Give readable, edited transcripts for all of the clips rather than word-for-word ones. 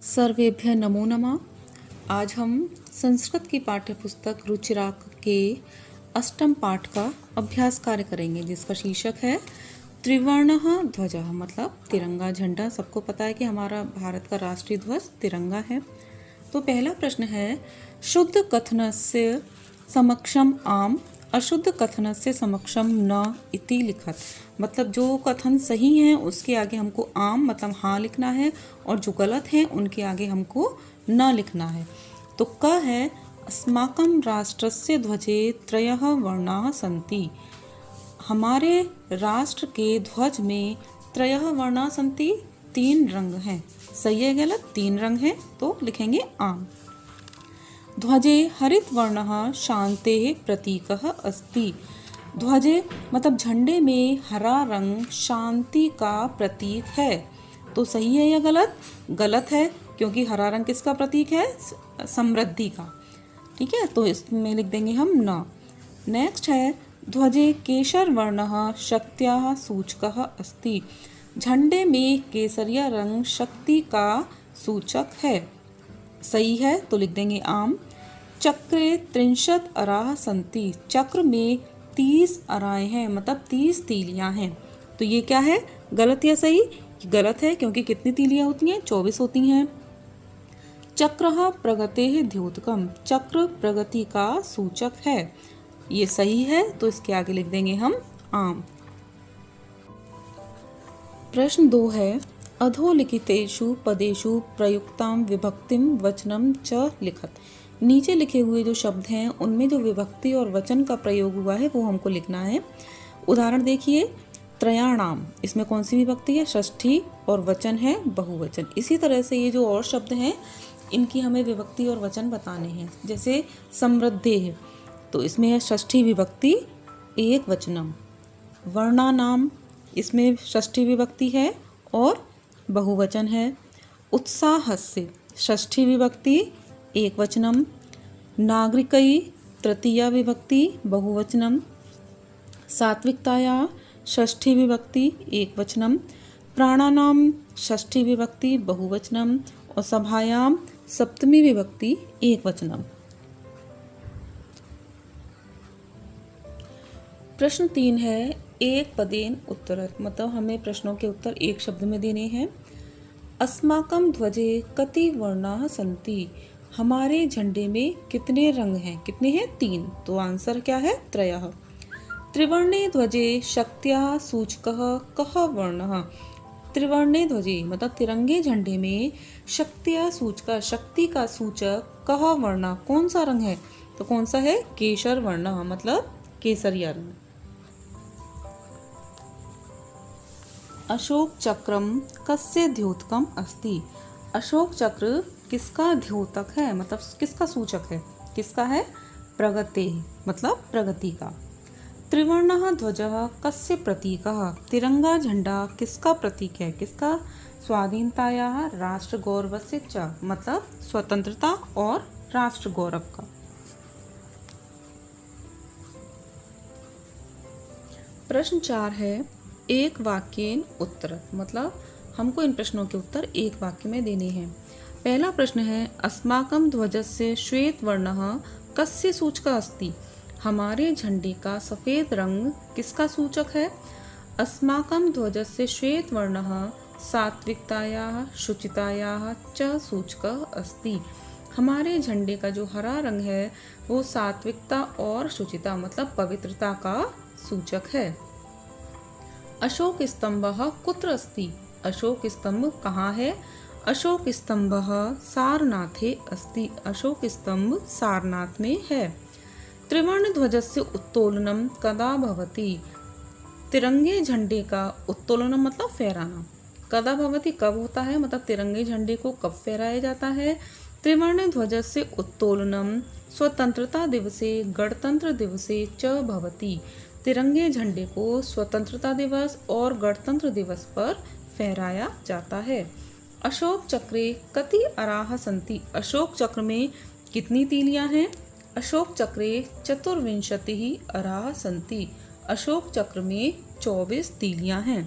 सर्वेभ्यः नमो नमः। आज हम संस्कृत की पाठ्यपुस्तक रुचिराक के अष्टम पाठ का अभ्यास कार्य करेंगे, जिसका शीर्षक है त्रिवर्णः ध्वजः, मतलब तिरंगा झंडा। सबको पता है कि हमारा भारत का राष्ट्रीय ध्वज तिरंगा है। तो पहला प्रश्न है, शुद्ध कथनस्य समक्षम आम, अशुद्ध कथनस्य समक्षम न इति लिखत। मतलब जो कथन सही है उसके आगे हमको आम मतलब हाँ लिखना है, और जो गलत है उनके आगे हमको न लिखना है। तो क है, अस्माकं राष्ट्रस्य ध्वजे त्रयः वर्णाः सन्ति। हमारे राष्ट्र के ध्वज में त्रयः वर्णाः सन्ति, 3 रंग हैं। सही है गलत? 3 रंग हैं, तो लिखेंगे आम। ध्वजे हरित वर्णः शान्तेः प्रतीकः अस्ति। ध्वजे मतलब झंडे में हरा रंग शांति का प्रतीक है। तो सही है या गलत? गलत है, क्योंकि हरा रंग किसका प्रतीक है? समृद्धि का। ठीक है, तो इसमें लिख देंगे हम न। नेक्स्ट है, ध्वजे केसर वर्णः शक्त्याः सूचकः अस्ति। झंडे में केसरिया रंग शक्ति का सूचक है। सही है, तो लिख देंगे आम। चक्रे 30 अराः सन्ति। चक्र में 30 अराएं हैं, मतलब 30 तीलियां हैं। तो ये क्या है, गलत या सही? गलत है, क्योंकि कितनी तीलियां होती हैं? 24 होती हैं। चक्रः प्रगतेः द्योतकम्। चक्र प्रगति का सूचक है। ये सही है, तो इसके आगे लिख देंगे हम आम। प्रश्न 2 है, अधोलिखितेषु पदेषु प्रयुक्तां विभक्तिं वचनं च लिखत। नीचे लिखे हुए जो शब्द हैं उनमें जो विभक्ति और वचन का प्रयोग हुआ है वो हमको लिखना है। उदाहरण देखिए, त्रयाणाम, इसमें कौन सी विभक्ति है? षष्ठी, और वचन है बहुवचन। इसी तरह से ये जो और शब्द हैं इनकी हमें विभक्ति और वचन बताने हैं। जैसे समृद्धेः, तो इसमें है षष्ठी विभक्ति एक वचनम। वर्णानाम, इसमें षष्ठी विभक्ति है और बहुवचन है। उत्साहस्य, षष्ठी विभक्ति एक वचनम। नागरिकै, तृतीया विभक्ति बहुवचनम। सात्विकताया, षष्ठी विभक्ति एक वचनम। प्राणानाम, षष्ठी विभक्ति बहुवचनम। और सभायाम, सप्तमी विभक्ति एक वचनम। प्रश्न 3 है, एक पदेन उत्तरत, मतलब हमें प्रश्नों के उत्तर एक शब्द में देने हैं। अस्माकं ध्वजे कति वर्णाः सन्ति। हमारे झंडे में कितने रंग हैं? कितने हैं? 3। तो आंसर क्या है? त्रयः। त्रिवर्णे ध्वजे शक्त्याः सूचकः कः वर्णः। त्रिवर्णे ध्वजे मतलब तिरंगे झंडे में शक्त्याः सूचकः, शक्ति का सूचक, कः वर्णः, कौन सा रंग है? तो कौन सा है? केसर वर्णः, मतलब केसरिया रंग। अशोक चक्रम कस्य द्योतकम अस्ति। अशोक चक्र किसका द्योतक है, मतलब किसका सूचक है? किसका है? प्रगते, मतलब प्रगति का। त्रिवर्णः ध्वजः कस्य प्रतीकः। तिरंगा झंडा किसका प्रतीक है? किसका? स्वाधीनतायाः राष्ट्र गौरवस्य च, मतलब स्वतंत्रता और राष्ट्र गौरव का। प्रश्न 4 है, एक वाक्येन उत्तरत, मतलब हमको इन प्रश्नों के उत्तर एक वाक्य में देने हैं। पहला प्रश्न है, अस्माकं ध्वजस्य श्वेत वर्णः कस्य सूचकः अस्ति। हमारे झंडे का सफ़ेद रंग किसका सूचक है? अस्माकं ध्वजस्य श्वेत वर्णः सात्विकतायाः शुचितायाः च सूचकः अस्ति। हमारे झंडे का जो हरा रंग है वो सात्विकता और शुचिता मतलब पवित्रता का सूचक है। अशोक स्तंभः कुत्र अस्ति। अशोक स्तंभ कहाँ है? अशोक स्तंभः सारनाथे अस्ति। अशोक स्तंभ सारनाथ में है। त्रिवर्ण ध्वजस्य उत्तोलनम कदा भवति। तिरंगे झंडे का उत्तोलनम मतलब फहराना। कदा भवति कब होता है, मतलब तिरंगे झंडे को कब फहराया जाता है? त्रिवर्ण ध्वजस्य उत्तोलनम स्वतंत्रता दिवसे गणतंत्र दिवसे च भवति। तिरंगे झंडे को स्वतंत्रता दिवस और गणतंत्र दिवस पर फहराया जाता है। अशोक चक्रे कति अराः सन्ति। अशोक चक्र में कितनी तीलियां हैं? अशोक चक्रे 24 अराः सन्ति। अशोक चक्र में 24 तीलियां हैं।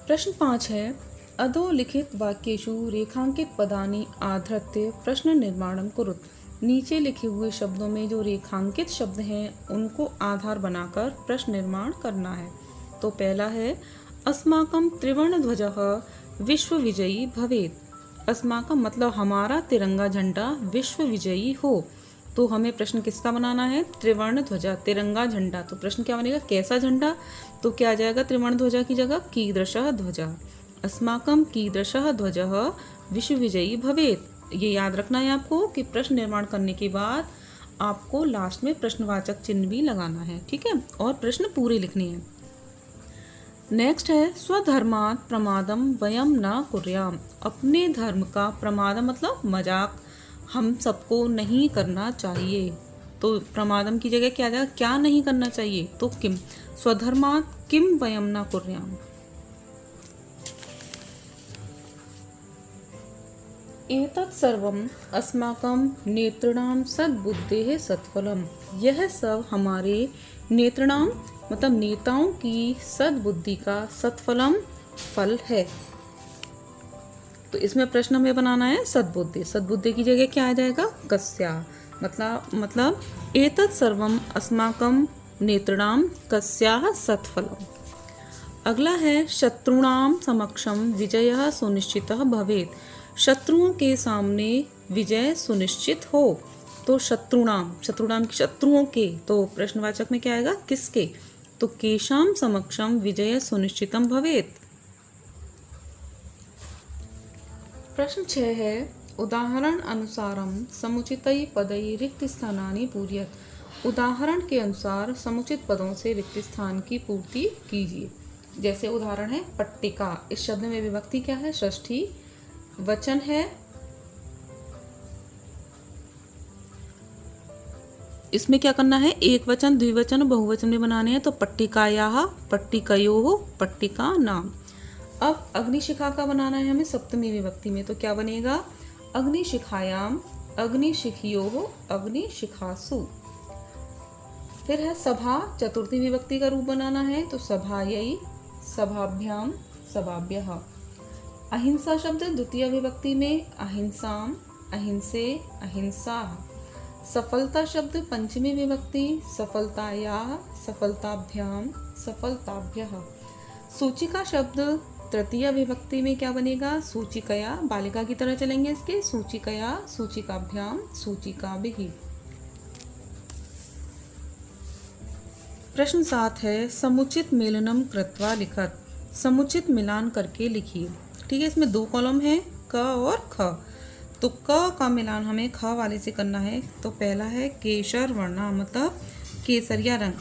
प्रश्न 5 है अधोलिखित वाक्येषु रेखांकित पदानि आधृत्य प्रश्न निर्माणं कुरुत। नीचे लिखे हुए शब्दों में जो रेखांकित शब्द हैं उनको आधार बनाकर प्रश्न निर्माण करना है। तो पहला है अस्माकं त्रिवर्णध्वजः विश्व विजयी भवेत्। अस्माकं मतलब हमारा तिरंगा झंडा विश्व विजयी हो। तो हमें प्रश्न किसका बनाना है? त्रिवर्ण ध्वजा, तिरंगा झंडा। तो प्रश्न क्या बनेगा? कैसा झंडा? तो क्या आ जाएगा त्रिवर्ण ध्वजा की जगह? कीदृशः ध्वजः। अस्माकं कीदृशः ध्वजः विश्व विजयी भवेत्। ये याद रखना है आपको कि प्रश्न निर्माण करने के बाद आपको लास्ट में प्रश्नवाचक चिन्ह भी लगाना है, ठीक है, और प्रश्न पूरे लिखने हैं। नेक्स्ट है स्वधर्मात् प्रमादम वयम न कुर्याम। अपने धर्म का प्रमादम मतलब मजाक हम सबको नहीं करना चाहिए। तो प्रमादम की जगह क्या आ जाएगा? क्या नहीं करना चाहिए? तो किम, स्वधर्मात् किम वयम न कुर्याम। एतत् सर्वम् अस्माकं नेतॄणां सद्बुद्धेः सत्फलम्। यह सब हमारे नेतॄणां मतलब नेताओं की सद्बुद्धि का सत्फलम फल है। तो इसमें प्रश्न हमें बनाना है सद्बुद्धि। सद्बुद्धि की जगह क्या आ जाएगा? कस्या। मतलब एतत् सर्वम् अस्माकं नेतॄणां कस्याः सत्फलम्। अगला है शत्रुणां समक्षम विजयः सुनिश्चितः भवेत्। शत्रुओं के सामने विजय सुनिश्चित हो। तो शत्रुणाम की शत्रुओं के, तो प्रश्नवाचक में क्या आएगा? किसके? तो केषां समक्षम विजय सुनिश्चितम भवेत्। प्रश्न 6 है उदाहरण अनुसारम समुचितै पदै रिक्त स्थानानि पूरयत। उदाहरण के अनुसार समुचित पदों से रिक्त स्थान की पूर्ति कीजिए। जैसे उदाहरण है पट्टिका। इस शब्द में विभक्ति क्या है? षष्ठी। वचन है, इसमें क्या करना है? एक वचन, द्विवचन, बहुवचन में बनाने हैं। तो पट्टिकायाः, पट्टिकयोः, पट्टिका नाम। अब अग्निशिखा का बनाना है हमें सप्तमी विभक्ति में। तो क्या बनेगा? अग्निशिखायाम, अग्निशिखयोः, अग्निशिखासु। फिर है सभा, चतुर्थी विभक्ति का रूप बनाना है। तो सभायै, सभाभ्याम, सभाभ्यः। अहिंसा शब्द द्वितीय विभक्ति में अहिंसाम, अहिंसे, अहिंसाः। सफलता शब्द पंचमी विभक्ति सफलतायाः, सफलताभ्याम, सफलताभ्यः। सूचिका शब्द तृतीय विभक्ति में क्या बनेगा? सूचिकया, बालिका की तरह चलेंगे इसके। सूचिकया, सूचिकाभ्याम, सूचिकाभिः। प्रश्न 7 है समुचित मेलनम कृत्वा लिखत। समुचित मिलान करके लिखिए। ठीक है, इसमें 2 कॉलम है, क और ख। तो क का मिलान हमें ख वाले से करना है। तो पहला है केसर वर्णा मतलब केसरिया रंग।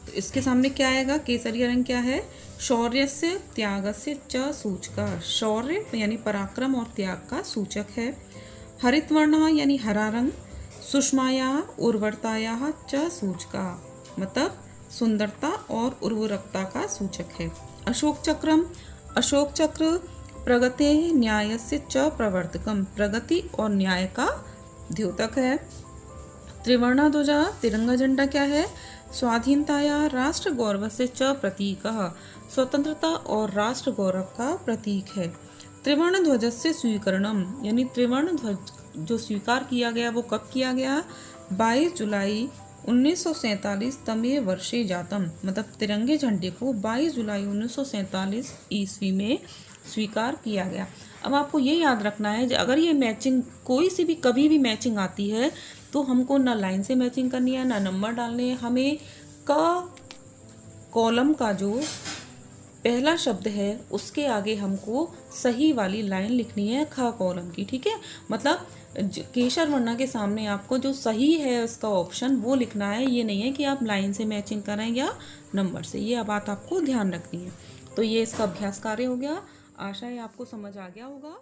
तो इसके सामने क्या आएगा? केसरिया रंग क्या है? शौर्यस्य त्यागस्य च सूचक। शौर्य यानी पराक्रम और त्याग का सूचक है। हरित वर्णा यानी हरा रंग। सुषमाया उर्वरताया च सूचक मतलब सुंदरता और उर्वरकता का सूचक है। अशोक चक्रम, अशोक चक्र प्रगते न्यायस्य च प्रवर्तकम प्रगति और न्याय का द्योतक है। त्रिवर्णा ध्वजा तिरंगा झंडा क्या है? स्वाधीनताया राष्ट्र गौरवस्य च प्रतीकः स्वतंत्रता और राष्ट्र गौरव का प्रतीक है। त्रिवर्ण ध्वजस्य स्वीकरणम यानी त्रिवर्ण ध्वज जो स्वीकार किया गया वो कब किया गया? 22 जुलाई 1947 तमे वर्षे जातम मतलब तिरंगे झंडे को 22 जुलाई 1947 ईस्वी में स्वीकार किया गया। अब आपको ये याद रखना है अगर ये मैचिंग कोई सी भी कभी भी मैचिंग आती है तो हमको ना लाइन से मैचिंग करनी है ना नंबर डालने हैं। हमें क कॉलम का जो पहला शब्द है उसके आगे हमको सही वाली लाइन लिखनी है ख कॉलम की। ठीक है, मतलब केसर वर्णा के सामने आपको जो सही है उसका ऑप्शन वो लिखना है। ये नहीं है कि आप लाइन से मैचिंग करें या नंबर से। ये बात आपको ध्यान रखनी है। तो ये इसका अभ्यास कार्य हो गया। आशा है आपको समझ आ गया होगा।